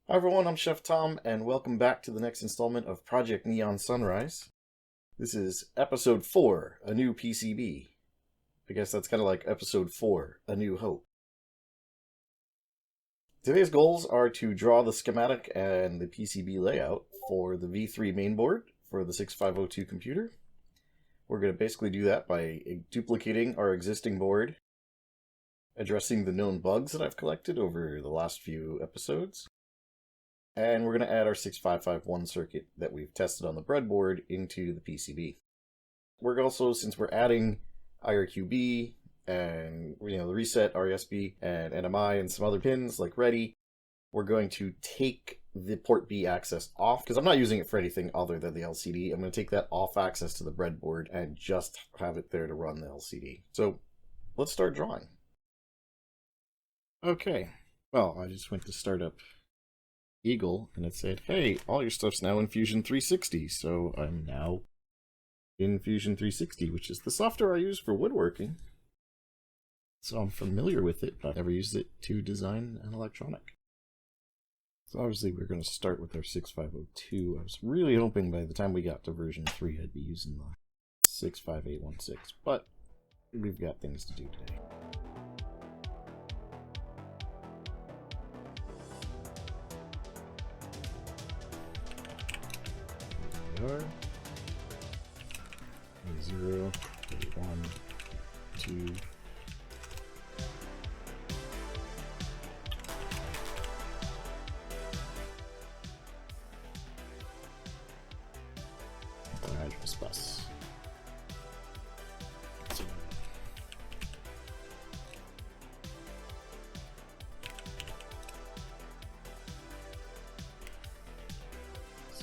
Hi everyone, I'm Chef Tom, and welcome back to the next installment of Project Neon Sunrise. This is episode 4, A New PCB. I guess that's kind of like episode 4, A New Hope. Today's goals are to draw the schematic and the PCB layout for the V3 mainboard for the 6502 computer. We're going to basically do that by duplicating our existing board, addressing the known bugs that I've collected over the last few episodes, and we're going to add our 6551 circuit that we've tested on the breadboard into the PCB. We're also, since we're adding IRQB and the reset, RESB, and NMI and some other pins like ready, we're going to take the port B access off because I'm not using it for anything other than the LCD. I'm going to take that off access to the breadboard and just have it there to run the LCD. So let's start drawing. Okay, well, I just went to start up Eagle and it said, hey, all your stuff's now in Fusion 360. So I'm now in Fusion 360, which is the software I use for woodworking. So I'm familiar with it, but I've never used it to design an electronic. So obviously we're going to start with our 6502. I was really hoping by the time we got to version 3 I'd be using the 65816, but we've got things to do today. Here we are. 0, 1, 2. Address bus.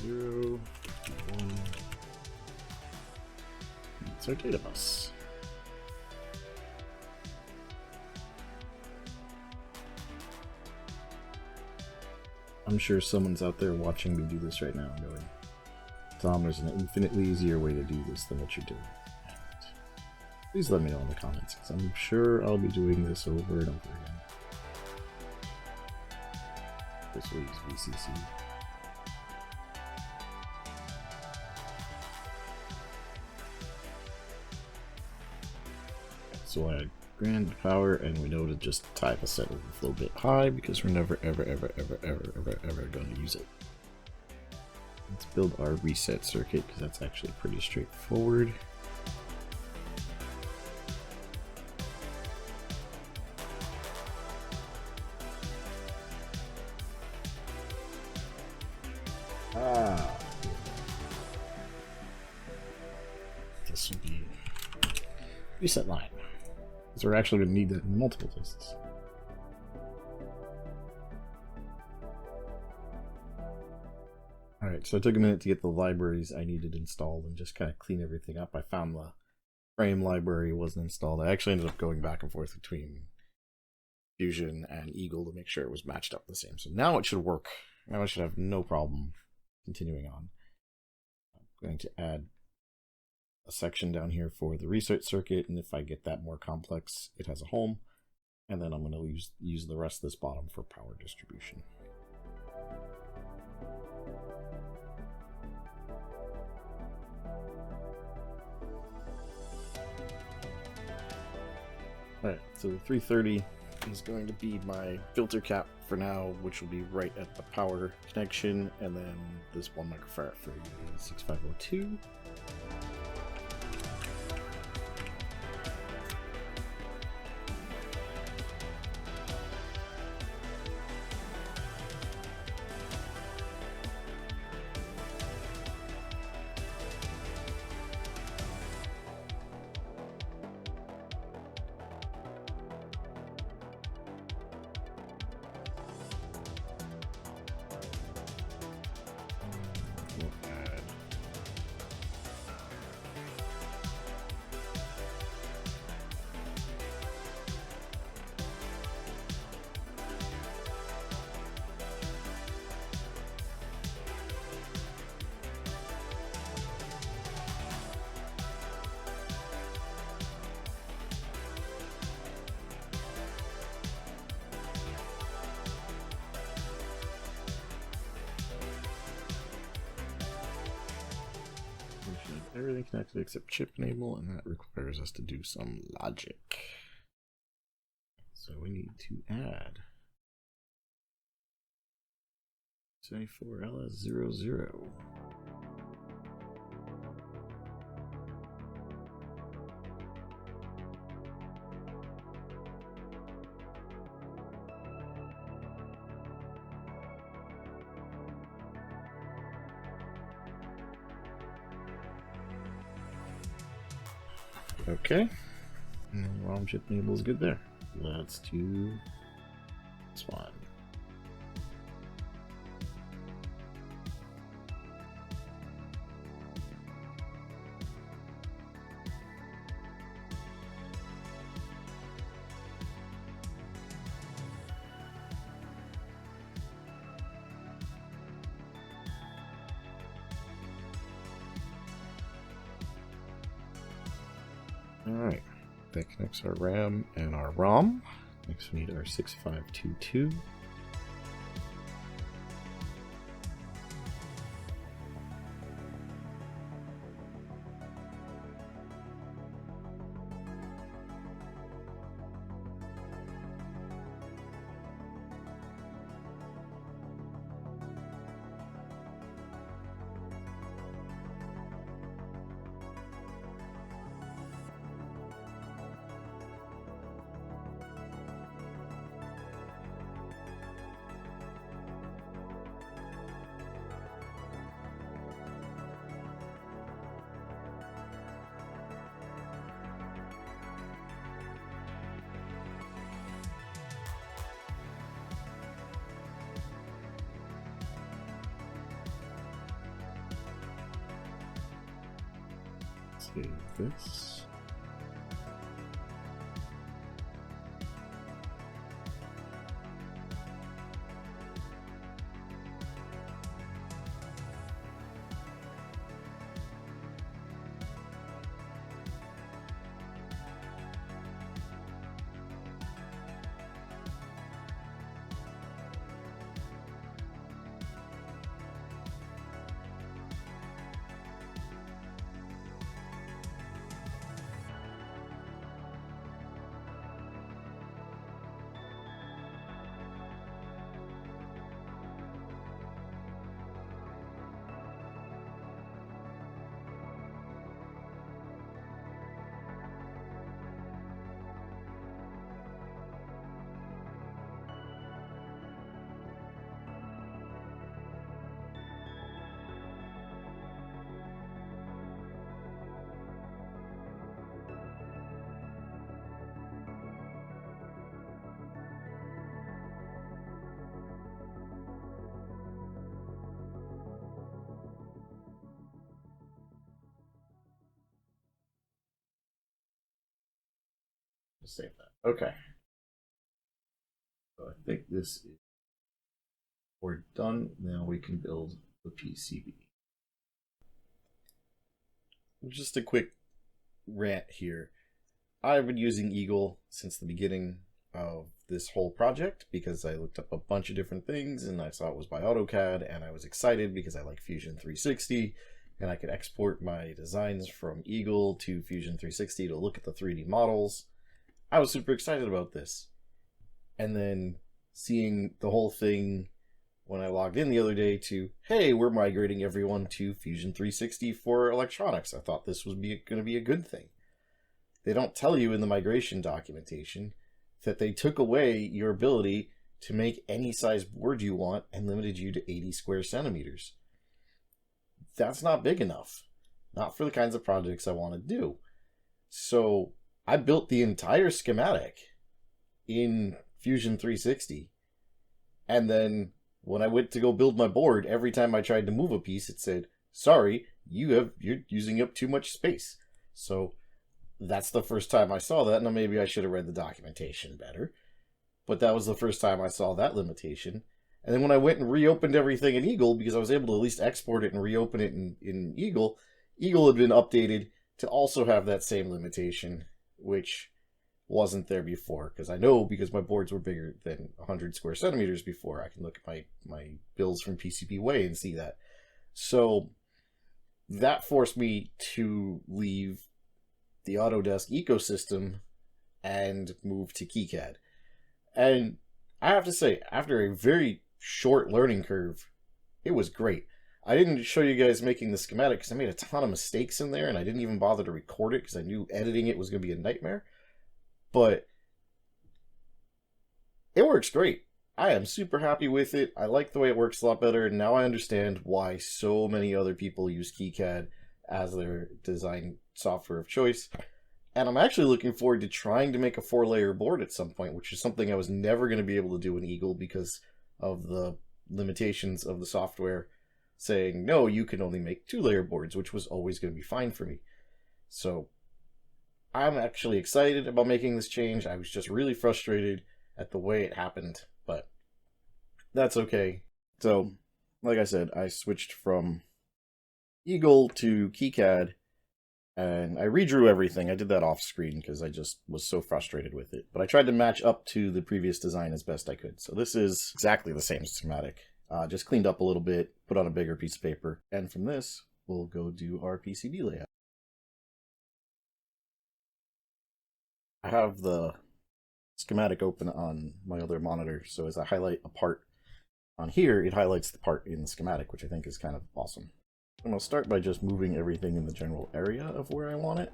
0, 1. It's our data bus. I'm sure someone's out there watching me do this right now going, Tom, there's an infinitely easier way to do this than what you're doing. And please let me know in the comments, because I'm sure I'll be doing this over and over again. This will use VCC. So I add grand power, and we know to just tie the set overflow bit high because we're never ever going to use it. Let's build our reset circuit because that's actually pretty straightforward. This will be reset line. So we're actually going to need that in multiple places. Alright, so I took a minute to get the libraries I needed installed and just kind of clean everything up. I found the frame library wasn't installed. I actually ended up going back and forth between Fusion and Eagle to make sure it was matched up the same. So now it should work. Now I should have no problem continuing on. I'm going to add a section down here for the research circuit, and if I get that more complex, it has a home. And then I'm going to use the rest of this bottom for power distribution. Alright, so the 330 is going to be my filter cap for now, which will be right at the power connection, and then this 1 microfarad for the 6502. fully connected except chip enable, and that requires us to do some logic. So we need to add 74LS00. Okay, and ROM chip enable is good there. Let's do this one. Alright, that connects our RAM and our ROM. Next we need our 6522. Save this. Save that. Okay. So I think this is, we're done. Now we can build the PCB. Just a quick rant here. I've been using Eagle since the beginning of this whole project because I looked up a bunch of different things and I saw it was by AutoCAD, and I was excited because I like Fusion 360 and I could export my designs from Eagle to Fusion 360 to look at the 3D models. I was super excited about this. And then seeing the whole thing when I logged in the other day to, hey, we're migrating everyone to Fusion 360 for electronics. I thought this was going to be a good thing. They don't tell you in the migration documentation that they took away your ability to make any size board you want and limited you to 80 square centimeters. That's not big enough. Not for the kinds of projects I want to do. So I built the entire schematic in Fusion 360, and then when I went to go build my board, every time I tried to move a piece, it said, sorry, you're using up too much space. So that's the first time I saw that. Now maybe I should have read the documentation better, but that was the first time I saw that limitation. And then when I went and reopened everything in Eagle, because I was able to at least export it and reopen it in Eagle, Eagle had been updated to also have that same limitation, which wasn't there before. Because I know, because my boards were bigger than 100 square centimeters before. I can look at my bills from PCB Way and see that. So that forced me to leave the Autodesk ecosystem and move to KiCad. And I have to say, after a very short learning curve, it was great. I didn't show you guys making the schematic because I made a ton of mistakes in there, and I didn't even bother to record it because I knew editing it was going to be a nightmare. But it works great. I am super happy with it. I like the way it works a lot better, and now I understand why so many other people use KiCad as their design software of choice. And I'm actually looking forward to trying to make a 4-layer board at some point, which is something I was never going to be able to do in Eagle because of the limitations of the software saying, no, you can only make 2-layer boards, which was always going to be fine for me. So I'm actually excited about making this change. I was just really frustrated at the way it happened, but that's okay. So, like I said, I switched from Eagle to KiCad, and I redrew everything. I did that off screen because I just was so frustrated with it. But I tried to match up to the previous design as best I could. So this is exactly the same schematic. Just cleaned up a little bit, put on a bigger piece of paper. And from this, we'll go do our PCB layout. I have the schematic open on my other monitor, so as I highlight a part on here, it highlights the part in the schematic, which I think is kind of awesome. And I'll start by just moving everything in the general area of where I want it.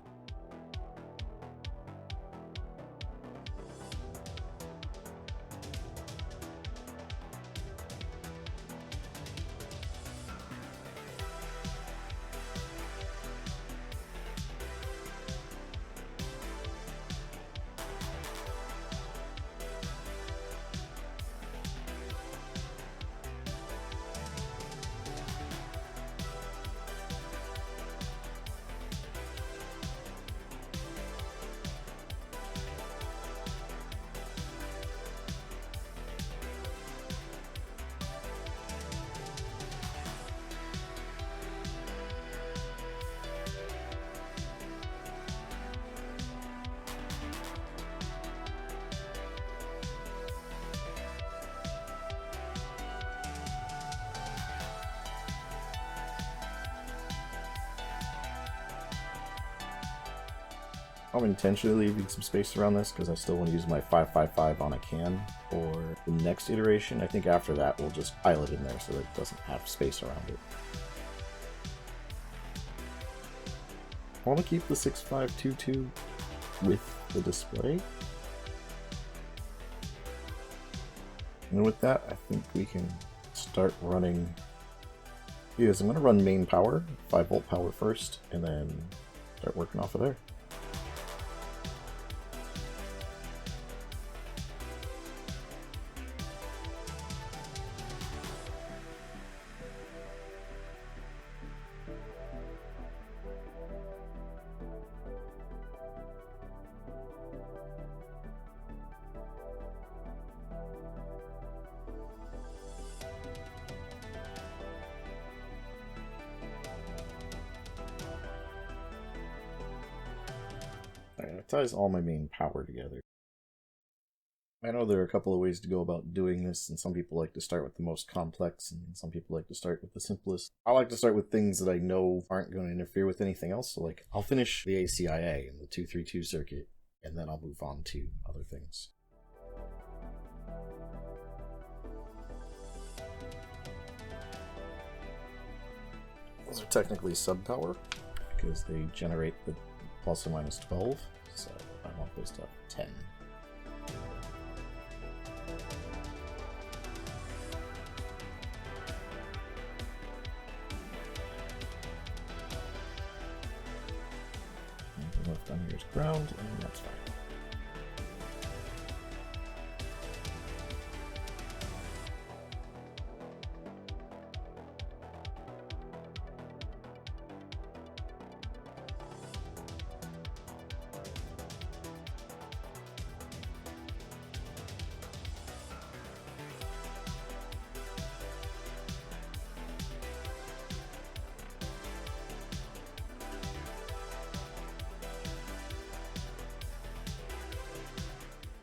I'm intentionally leaving some space around this because I still want to use my 555 on a can for the next iteration. I think after that we'll just pile it in there so that it doesn't have space around it. I want to keep the 6522 with the display. And with that, I think we can start running. Yes, I'm going to run main power, 5-volt power first, and then start working off of there. Alright, that ties all my main power together. I know there are a couple of ways to go about doing this, and some people like to start with the most complex, and some people like to start with the simplest. I like to start with things that I know aren't going to interfere with anything else, so like, I'll finish the ACIA and the 232 circuit, and then I'll move on to other things. Those are technically sub-power, because they generate the plus or minus 12, so I want those to have 10. And the left down here is ground, and that's fine.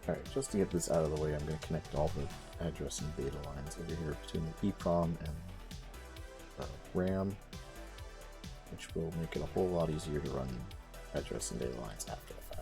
Alright, just to get this out of the way, I'm going to connect all the address and data lines over here between the EEPROM and RAM. which will make it a whole lot easier to run address and data lines after the fact.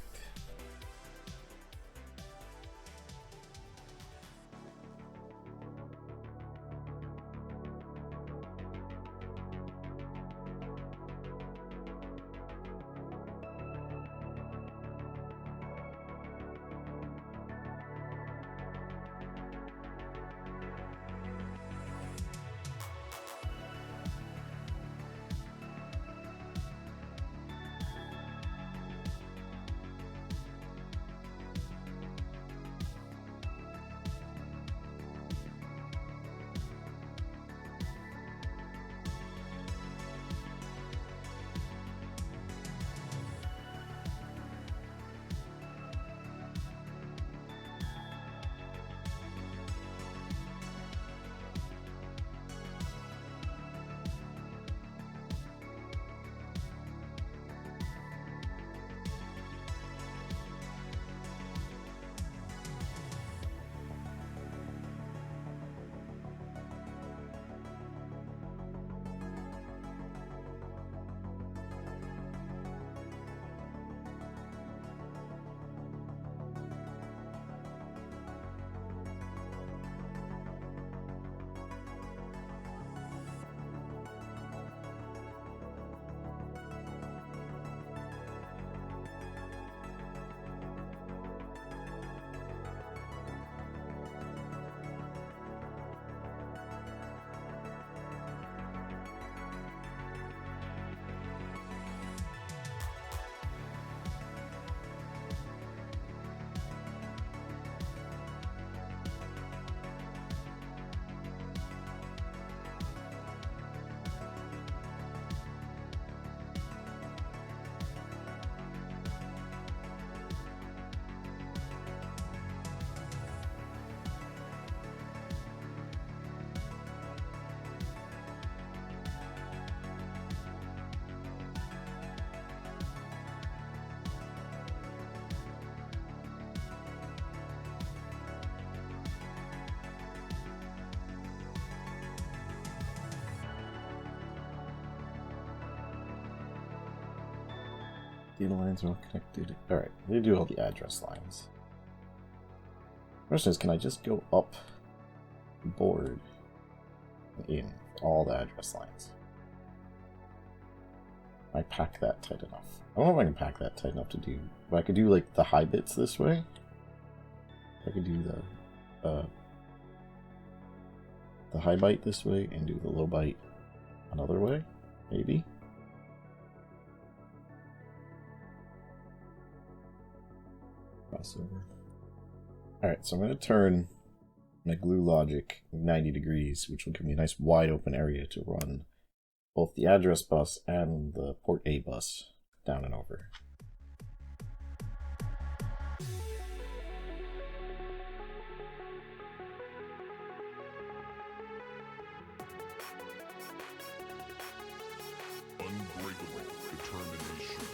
Data lines are all connected. Alright, they do all the address lines. Question is, can I just go up the board in all the address lines? I pack that tight enough. I don't know if I can pack that tight enough to do. But I could do like the high bits this way. I could do the high byte this way and do the low byte another way, maybe. Crossover. Alright, so I'm going to turn my glue logic 90 degrees, which will give me a nice wide open area to run both the address bus and the port A bus down and over. Unbreakable determination.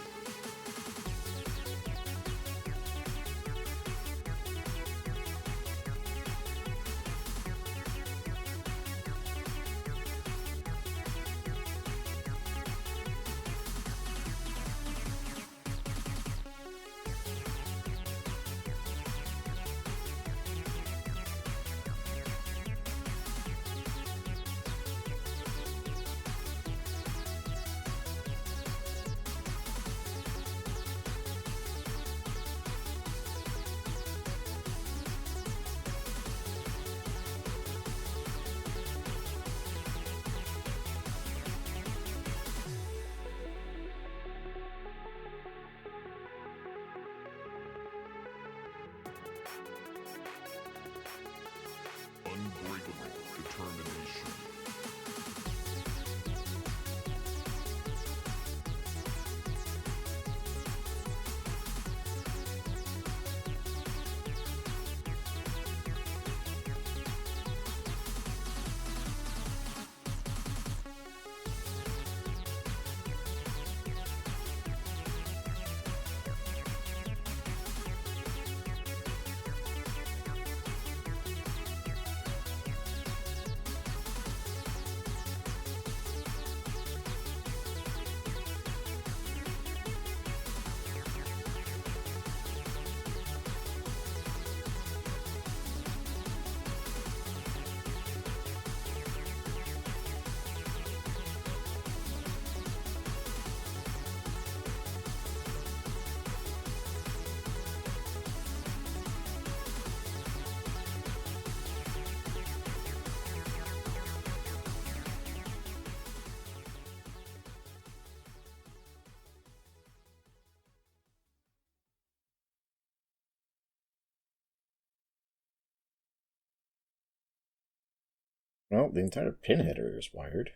Well, the entire pin header is wired.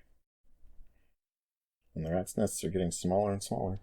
And the rat's nests are getting smaller and smaller.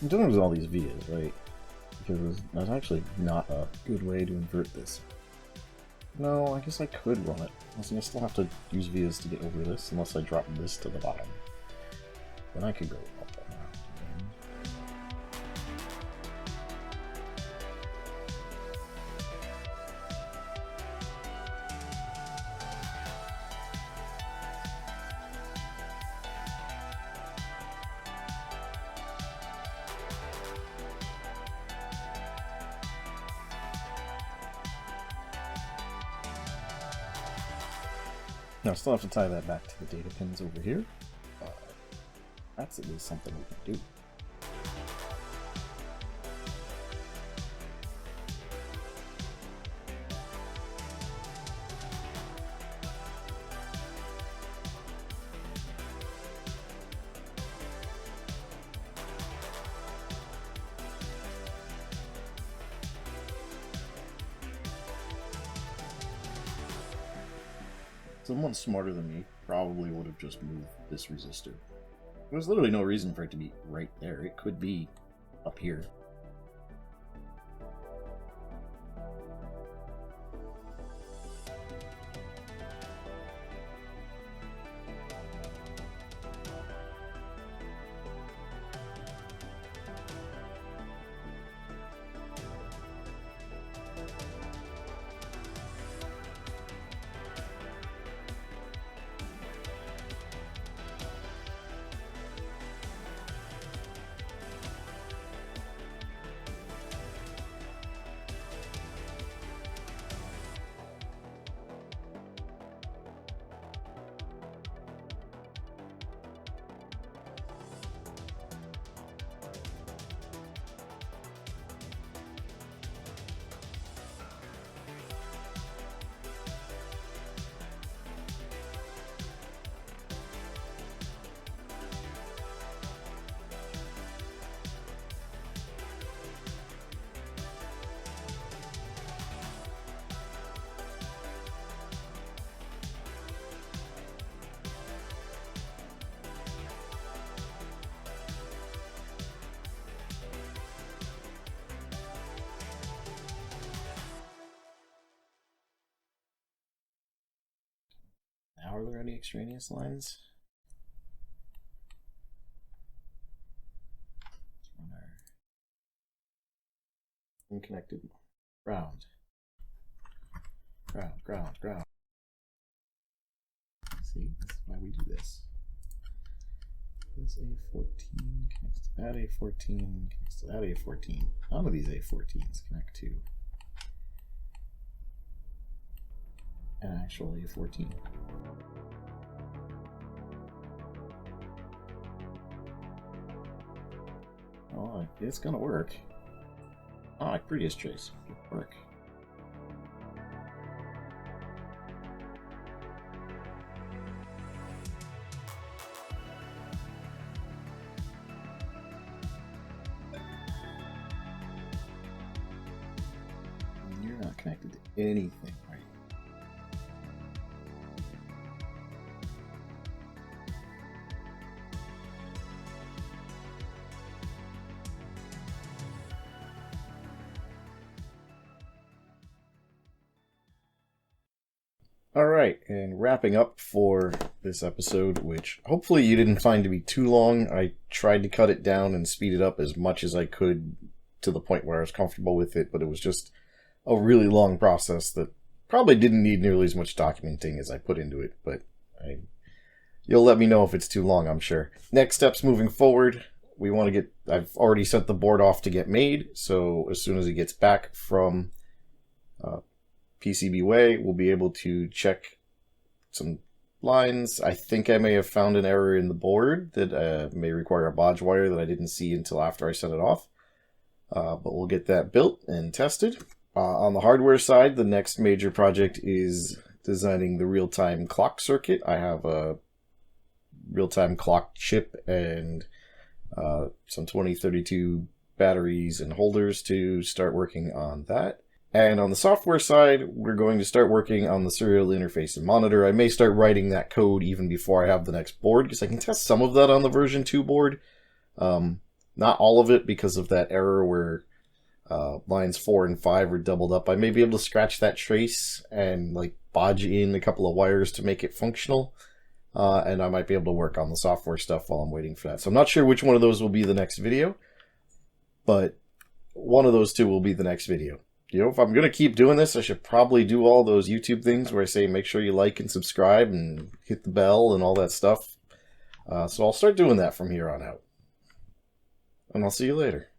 I'm done with all these vias, right? Because there's actually not a good way to invert this. No, I guess I could run it. I still have to use vias to get over this, unless I drop this to the bottom. Then I could go up and around again. Now, I still have to tie that back to the data pins over here. That's at least something we can do. Someone smarter than me probably would have just moved this resistor. There's literally no reason for it to be right there. It could be up here. Now, are there any extraneous lines? Let's run our unconnected ground. Ground. See, that's why we do this. This A14 connects to that A14, connects to that A14. None of these A14s connect to an actual A14. Oh, it's gonna work. Oh, like previous trace. Good work. You're not connected to anything, right? Alright, and wrapping up for this episode, which hopefully you didn't find to be too long. I tried to cut it down and speed it up as much as I could to the point where I was comfortable with it, but it was just a really long process that probably didn't need nearly as much documenting as I put into it, but you'll let me know if it's too long, I'm sure. Next steps moving forward, we want to get, I've already sent the board off to get made, so as soon as it gets back from PCB way, we'll be able to check some lines. I think I may have found an error in the board that may require a bodge wire that I didn't see until after I set it off. But we'll get that built and tested. On the hardware side, the next major project is designing the real-time clock circuit. I have a real-time clock chip and some 2032 batteries and holders to start working on that. And on the software side, we're going to start working on the serial interface and monitor. I may start writing that code even before I have the next board, because I can test some of that on the version 2 board. Not all of it, because of that error where lines 4 and 5 are doubled up. I may be able to scratch that trace and like bodge in a couple of wires to make it functional. And I might be able to work on the software stuff while I'm waiting for that. So I'm not sure which one of those will be the next video, but one of those two will be the next video. You know, if I'm going to keep doing this, I should probably do all those YouTube things where I say make sure you like and subscribe and hit the bell and all that stuff. So I'll start doing that from here on out. And I'll see you later.